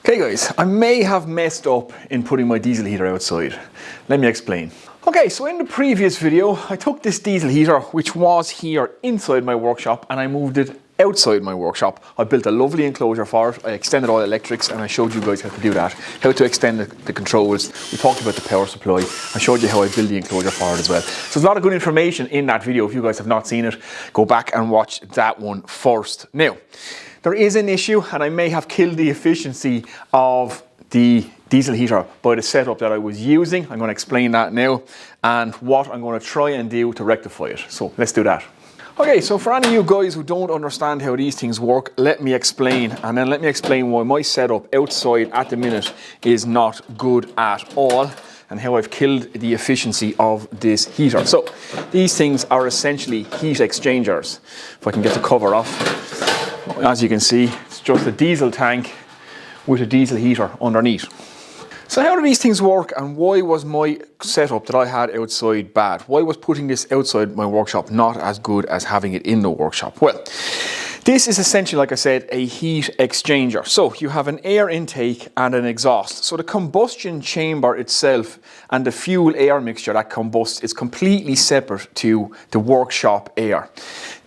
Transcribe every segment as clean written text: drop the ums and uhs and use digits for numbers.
Okay guys, I may have messed up in putting my diesel heater outside. Let me explain. Okay, so in the previous video, I took this diesel heater, which was here inside my workshop, and I moved it outside my workshop. I built a lovely enclosure for it. I extended all the electrics, and I showed you guys how to do that, how to extend the controls. We talked about the power supply. I showed you how I built the enclosure for it as well. So there's a lot of good information in that video. If you guys have not seen it, go back and watch that one first. Now, there is an issue, and I may have killed the efficiency of the diesel heater by the setup that I was using. I'm going to explain that now and what I'm going to try and do to rectify it. So let's do that. Okay, so for any of you guys who don't understand how these things work, let me explain, and then let me explain why my setup outside at the minute is not good at all, and how I've killed the efficiency of this heater. So these things are essentially heat exchangers. If I can get the cover off. As you can see, it's just a diesel tank with a diesel heater underneath. So how do these things work, and why was my setup that I had outside bad? Why was putting this outside my workshop not as good as having it in the workshop? Well, this is essentially, like I said, a heat exchanger. So you have an air intake and an exhaust. So the combustion chamber itself and the fuel air mixture that combusts is completely separate to the workshop air.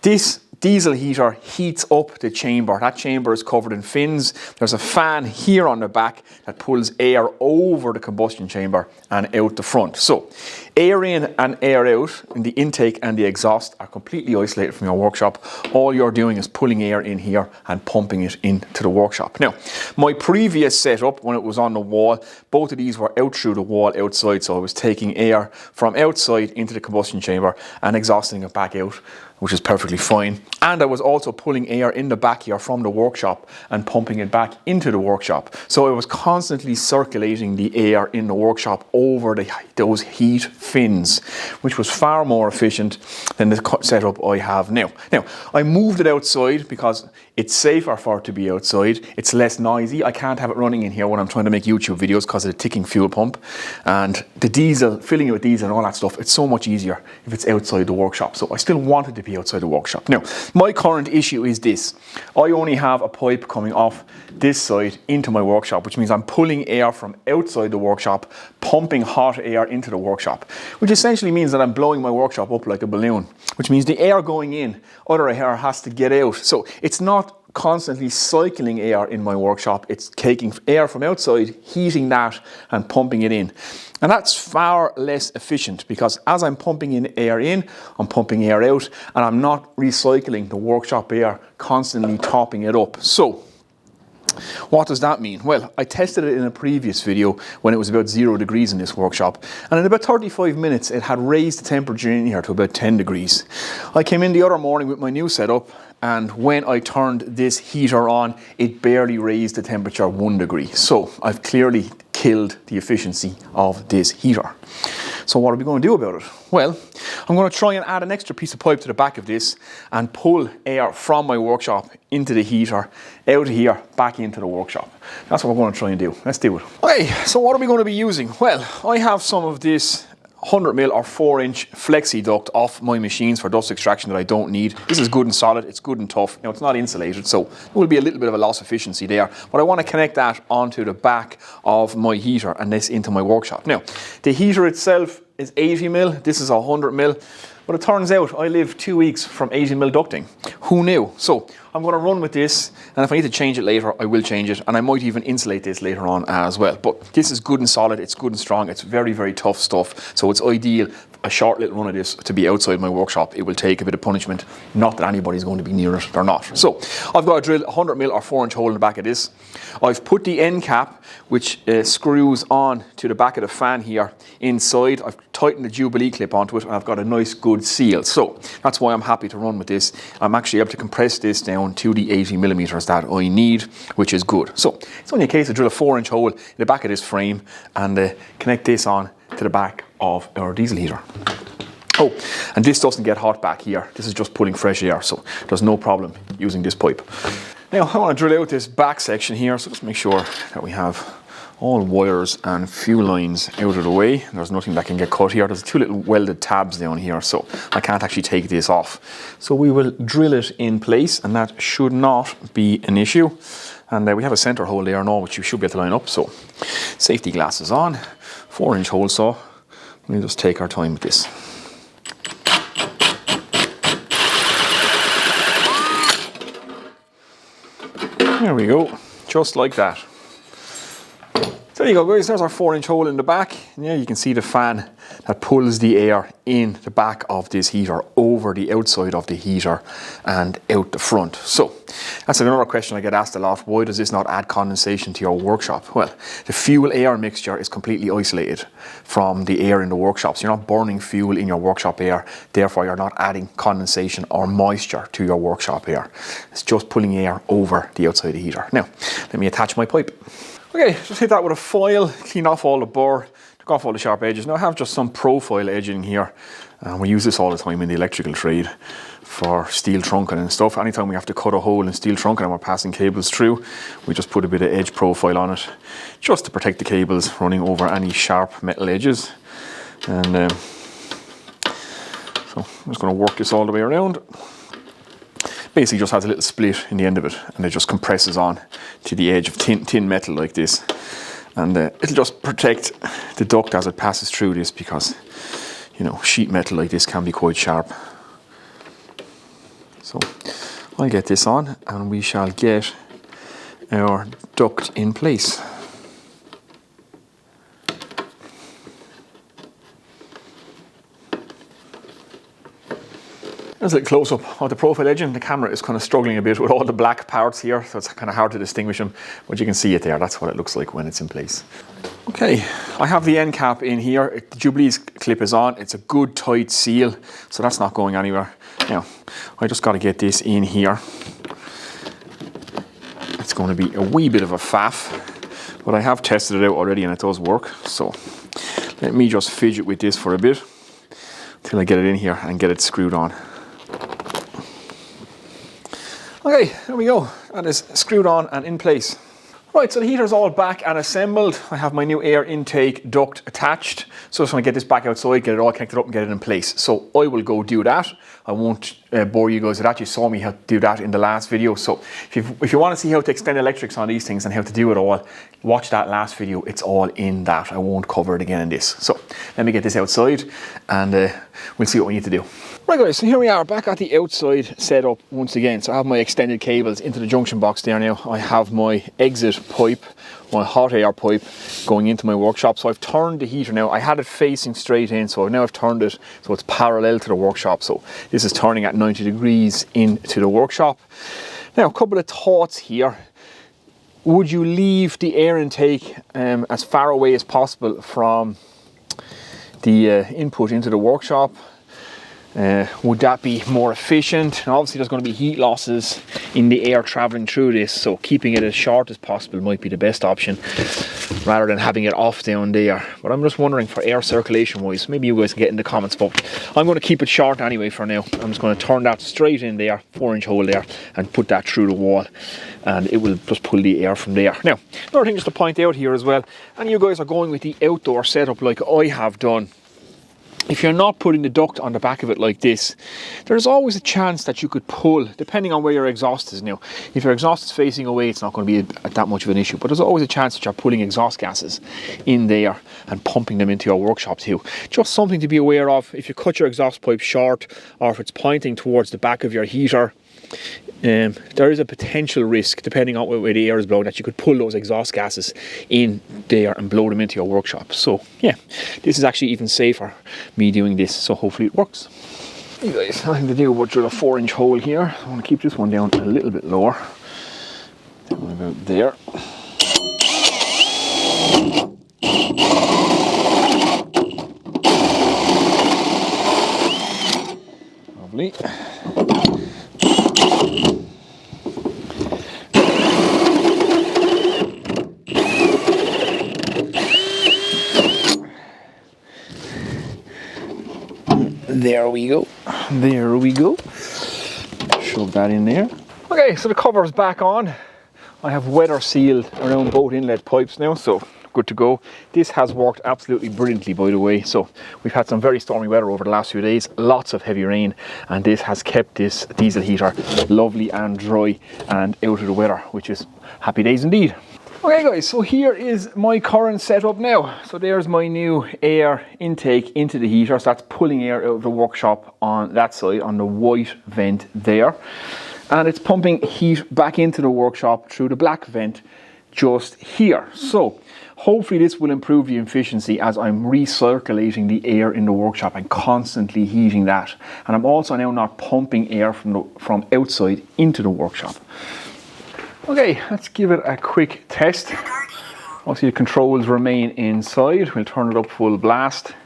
This diesel heater heats up the chamber. That chamber is covered in fins. There's a fan here on the back that pulls air over the combustion chamber and out the front. So air in and air out in the intake and the exhaust are completely isolated from your workshop. All you're doing is pulling air in here and pumping it into the workshop. Now, my previous setup, when it was on the wall, both of these were out through the wall outside, so I was taking air from outside into the combustion chamber and exhausting it back out, which is perfectly fine. And I was also pulling air in the back here from the workshop and pumping it back into the workshop. So I was constantly circulating the air in the workshop over those heat fins, which was far more efficient than the setup I have now. Now, I moved it outside because it's safer for it to be outside. It's less noisy. I can't have it running in here when I'm trying to make YouTube videos because of the ticking fuel pump. And the diesel, filling it with diesel and all that stuff, it's so much easier if it's outside the workshop. So I still wanted to be outside the workshop. Now, my current issue is this. I only have a pipe coming off this side into my workshop, which means I'm pulling air from outside the workshop, pumping hot air into the workshop, which essentially means that I'm blowing my workshop up like a balloon, which means the air going in, other air has to get out. So it's not constantly cycling air in my workshop. It's taking air from outside, heating that and pumping it in. And that's far less efficient because as I'm pumping in, I'm pumping air out, and I'm not recycling the workshop air, constantly topping it up. So what does that mean? Well, I tested it in a previous video when it was about 0 degrees in this workshop, and in about 35 minutes it had raised the temperature in here to about 10 degrees. I came in the other morning with my new setup, and when I turned this heater on, it barely raised the temperature 1 degree. So I've clearly killed the efficiency of this heater. So what are we going to do about it? Well, I'm going to try and add an extra piece of pipe to the back of this and pull air from my workshop into the heater, out of here, back into the workshop. That's what we're going to try and do. Let's do it. Okay, so what are we going to be using? Well, I have some of this 100mm or 4-inch flexi duct off my machines for dust extraction that I don't need. This is good and solid, it's good and tough. Now, it's not insulated, so there will be a little bit of a loss of efficiency there, but I want to connect that onto the back of my heater and this into my workshop. Now, the heater itself is 80mm, this is 100mm, but it turns out I live 2 weeks from 80mm ducting. Who knew? So I'm going to run with this, and if I need to change it later, I will change it, and I might even insulate this later on as well. But this is good and solid, it's good and strong, it's very, very tough stuff, so it's ideal. A short little run of this to be outside my workshop. It will take a bit of punishment, not that anybody's going to be near it or not. So I've got to drill a 100mm or 4-inch hole in the back of this. I've put the end cap, which screws on to the back of the fan here inside. I've tightened the Jubilee clip onto it, and I've got a nice good seal. So that's why I'm happy to run with this. I'm actually able to compress this down to the 80mm that I need, which is good. So it's only a case of drill a 4-inch hole in the back of this frame and connect this on to the back of our diesel heater. Oh, and this doesn't get hot back here. This is just pulling fresh air, so there's no problem using this pipe. Now, I want to drill out this back section here, so just make sure that we have all wires and fuel lines out of the way. There's nothing that can get cut here. There's 2 little welded tabs down here, so I can't actually take this off. So we will drill it in place, and that should not be an issue. And we have a center hole there now, which you should be able to line up. So safety glasses on, 4-inch hole saw. We'll just take our time with this. There we go, just like that. So there you go, guys, there's our 4-inch hole in the back. And yeah, you can see the fan that pulls the air in the back of this heater over the outside of the heater and out the front. So that's another question I get asked a lot. Why does this not add condensation to your workshop? Well, the fuel air mixture is completely isolated from the air in the workshop. So you're not burning fuel in your workshop air, therefore you're not adding condensation or moisture to your workshop air. It's just pulling air over the outside of the heater. Now, let me attach my pipe. Okay, just hit that with a foil, clean off all the burr, took off all the sharp edges. Now I have just some profile edging here. We use this all the time in the electrical trade for steel trunking and stuff. Anytime we have to cut a hole in steel trunking and we're passing cables through, we just put a bit of edge profile on it, just to protect the cables running over any sharp metal edges. And so I'm just going to work this all the way around. Basically just has a little split in the end of it, and it just compresses on to the edge of tin metal like this. And it'll just protect the duct as it passes through this, because, you know, sheet metal like this can be quite sharp. So I'll get this on and we shall get our duct in place. There's a little close-up of the profile edging. The camera is kind of struggling a bit with all the black parts here, so it's kind of hard to distinguish them, but you can see it there. That's what it looks like when it's in place. Okay, I have the end cap in here. The Jubilee's clip is on. It's a good tight seal, so that's not going anywhere. Now, I just got to get this in here. It's going to be a wee bit of a faff, but I have tested it out already and it does work. So let me just fidget with this for a bit till I get it in here and get it screwed on. Okay, there we go. That is screwed on and in place. Right, so the heater's all back and assembled. I have my new air intake duct attached. So I just want to get this back outside, get it all connected up and get it in place. So I will go do that. I won't bore you guys with that. You saw me how to do that in the last video. So if you want to see how to extend electrics on these things and how to do it all, watch that last video. It's all in that. I won't cover it again in this. So let me get this outside and we'll see what we need to do. Right guys, so here we are back at the outside setup once again. So I have my extended cables into the junction box there now. I have my exit pipe, my hot air pipe going into my workshop. So I've turned the heater now. I had it facing straight in, so now I've turned it so it's parallel to the workshop. So this is turning at 90 degrees into the workshop. Now a couple of thoughts here. Would you leave the air intake as far away as possible from the input into the workshop? Would that be more efficient? And obviously there's going to be heat losses in the air traveling through this, so keeping it as short as possible might be the best option rather than having it off down there. But I'm just wondering, for air circulation wise, maybe you guys can get in the comments, but I'm going to keep it short anyway for now. I'm just going to turn that straight in there, 4-inch hole there, and put that through the wall, and it will just pull the air from there. Now, another thing just to point out here as well, and you guys are going with the outdoor setup like I have done, if you're not putting the duct on the back of it like this, there's always a chance that you could pull, depending on where your exhaust is now. If your exhaust is facing away, it's not going to be that much of an issue, but there's always a chance that you're pulling exhaust gases in there and pumping them into your workshop too. Just something to be aware of. If you cut your exhaust pipe short, or if it's pointing towards the back of your heater, there is a potential risk, depending on where the air is blowing, that you could pull those exhaust gases in there and blow them into your workshop. So yeah, this is actually even safer, me doing this, so hopefully it works. You guys, nothing to do but drill a 4-inch hole here. I want to keep this one down a little bit lower, down about there. Lovely. There we go. There we go. Shove that in there. Okay, so the cover is back on. I have weather sealed around both inlet pipes now, so good to go. This has worked absolutely brilliantly, by the way. So we've had some very stormy weather over the last few days, lots of heavy rain, and this has kept this diesel heater lovely and dry and out of the weather, which is happy days indeed. Okay guys, so here is my current setup now. So there's my new air intake into the heater. So that's pulling air out of the workshop on that side, on the white vent there. And it's pumping heat back into the workshop through the black vent just here. So hopefully this will improve the efficiency as I'm recirculating the air in the workshop and constantly heating that. And I'm also now not pumping air from outside into the workshop. Okay, let's give it a quick test. Obviously the controls remain inside. We'll turn it up full blast.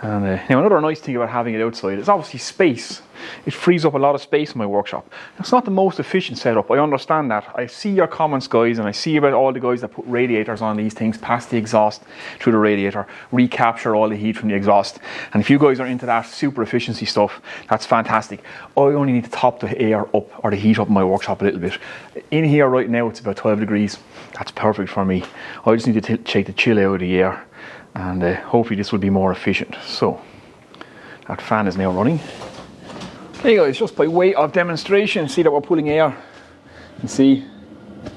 And now another nice thing about having it outside is obviously space. It frees up a lot of space in my workshop. It's not the most efficient setup, I understand that. I see your comments guys, and I see about all the guys that put radiators on these things, pass the exhaust through the radiator, recapture all the heat from the exhaust. And if you guys are into that super efficiency stuff, that's fantastic. I only need to top the air up, or the heat up in my workshop a little bit. In here right now it's about 12 degrees. That's perfect for me. I just need to take the chill out of the air, and hopefully this will be more efficient. So that fan is now running. Okay guys, just by way of demonstration, see that we're pulling air. You can see it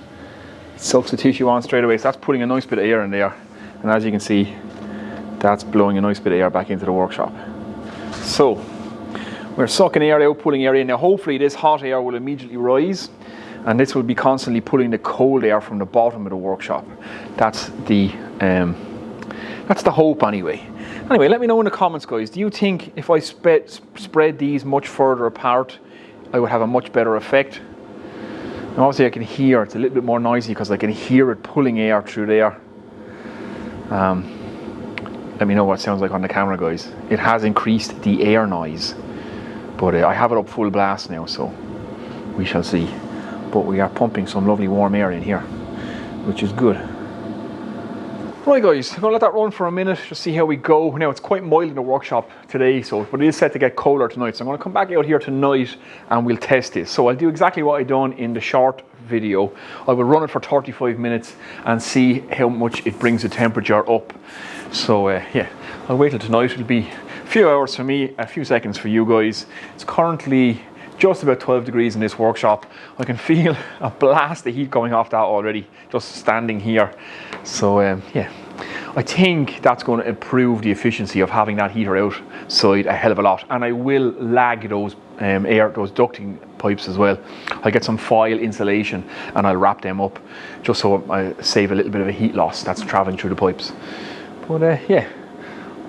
sucks the tissue on straight away, so that's putting a nice bit of air in there. And as you can see, that's blowing a nice bit of air back into the workshop. So we're sucking air out, pulling air in. Now hopefully this hot air will immediately rise, and this will be constantly pulling the cold air from the bottom of the workshop. That's the hope anyway. Anyway, let me know in the comments guys, do you think if I spread these much further apart, I would have a much better effect? And obviously I can hear, it's a little bit more noisy because I can hear it pulling air through there. Let me know what it sounds like on the camera guys. It has increased the air noise, but I have it up full blast now, so we shall see. But we are pumping some lovely warm air in here, which is good. Right guys, I'm going to let that run for a minute, just see how we go. Now it's quite mild in the workshop today, but it is set to get colder tonight. So I'm going to come back out here tonight and we'll test this. So I'll do exactly what I done in the short video. I will run it for 35 minutes and see how much it brings the temperature up. So yeah, I'll wait till tonight. It'll be a few hours for me, a few seconds for you guys. It's currently just about 12 degrees in this workshop. I can feel a blast of heat coming off that already, just standing here. So yeah, I think that's going to improve the efficiency of having that heater outside a hell of a lot. And I will lag those those ducting pipes as well. I'll get some foil insulation and I'll wrap them up, just so I save a little bit of a heat loss that's traveling through the pipes. But yeah,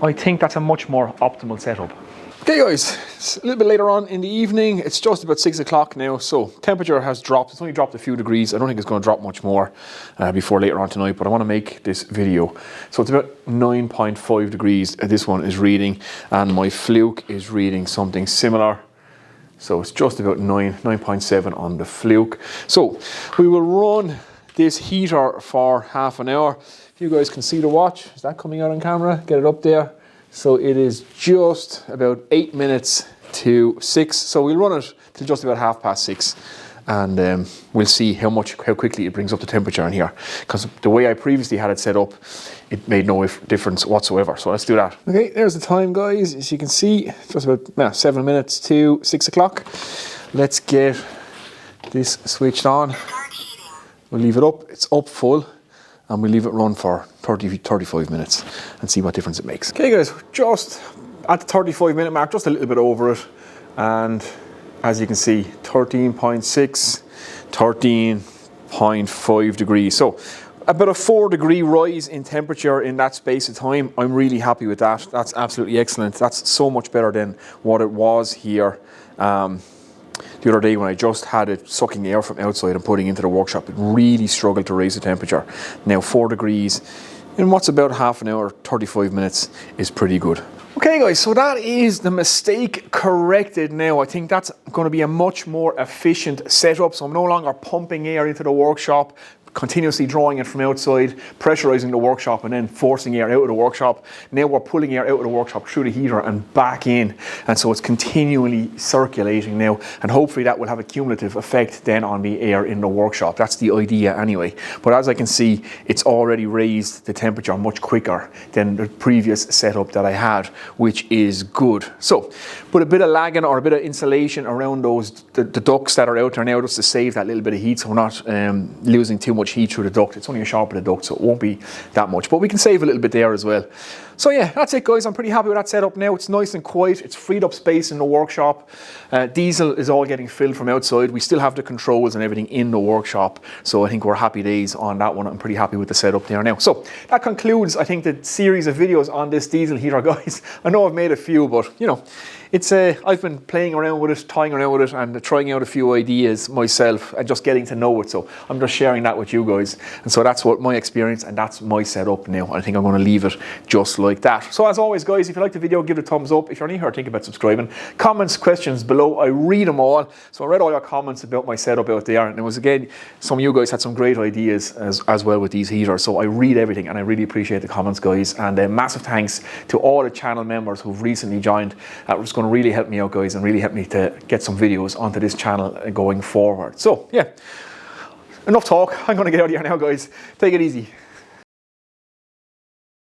I think that's a much more optimal setup. Okay guys, it's a little bit later on in the evening. It's just about 6 o'clock now, so temperature has dropped. It's only dropped a few degrees. I don't think it's going to drop much more before later on tonight, but I want to make this video. So it's about 9.5 degrees this one is reading, and my Fluke is reading something similar. So it's just about 9.7 on the Fluke. So we will run this heater for half an hour. If you guys can see the watch, is that coming out on camera? Get it up there. So it is just about 8 minutes to 6. So we'll run it till just about 6:30, and we'll see how quickly it brings up the temperature in here. Because the way I previously had it set up, it made no difference whatsoever. So let's do that. Okay, there's the time, guys. As you can see, just about 7 minutes to 6 o'clock. Let's get this switched on. We'll leave it up. It's up full. And we'll leave it run for 35 minutes and see what difference it makes. Okay guys, just at the 35-minute mark, just a little bit over it. And as you can see, 13.6, 13.5 degrees. So about a 4-degree rise in temperature in that space of time. I'm really happy with that. That's absolutely excellent. That's so much better than what it was here the other day when I just had it sucking air from outside and putting into the workshop. It really struggled to raise the temperature. Now 4 degrees in what's about half an hour, 35 minutes is pretty good. Okay guys, so that is the mistake corrected now. I think that's going to be a much more efficient setup. So I'm no longer pumping air into the workshop, continuously drawing it from outside, pressurizing the workshop, and then forcing air out of the workshop. Now we're pulling air out of the workshop through the heater and back in, and so it's continually circulating now, and hopefully that will have a cumulative effect then on the air in the workshop. That's the idea anyway. But as I can see, it's already raised the temperature much quicker than the previous setup that I had, which is good. So put a bit of lagging or a bit of insulation around the ducts that are out there now, just to save that little bit of heat, so we're not losing too much heat through the duct. It's only a sharp bit of duct, so it won't be that much, but we can save a little bit there as well. So yeah, that's it guys. I'm pretty happy with that setup now. It's nice and quiet. It's freed up space in the workshop. Diesel is all getting filled from outside. We still have the controls and everything in the workshop, so I think we're happy days on that one. I'm pretty happy with the setup there now. So that concludes, I think, the series of videos on this diesel heater, guys. I know I've made a few, but you know, it's I've been playing around with it, toying around with it, and trying out a few ideas myself and just getting to know it. So I'm just sharing that with you guys. And so that's what my experience, and that's my setup now. I think I'm going to leave it just like that. So as always, guys, if you like the video, give it a thumbs up. If you're new here, think about subscribing. Comments, questions below, I read them all. So I read all your comments about my setup out there, and it was, again, some of you guys had some great ideas as well with these heaters. So I read everything, and I really appreciate the comments, guys. And massive thanks to all the channel members who've recently joined. That was going to really help me out, guys, and really help me to get some videos onto this channel going forward. So yeah, enough talk. I'm going to get out of here now, guys. Take it easy.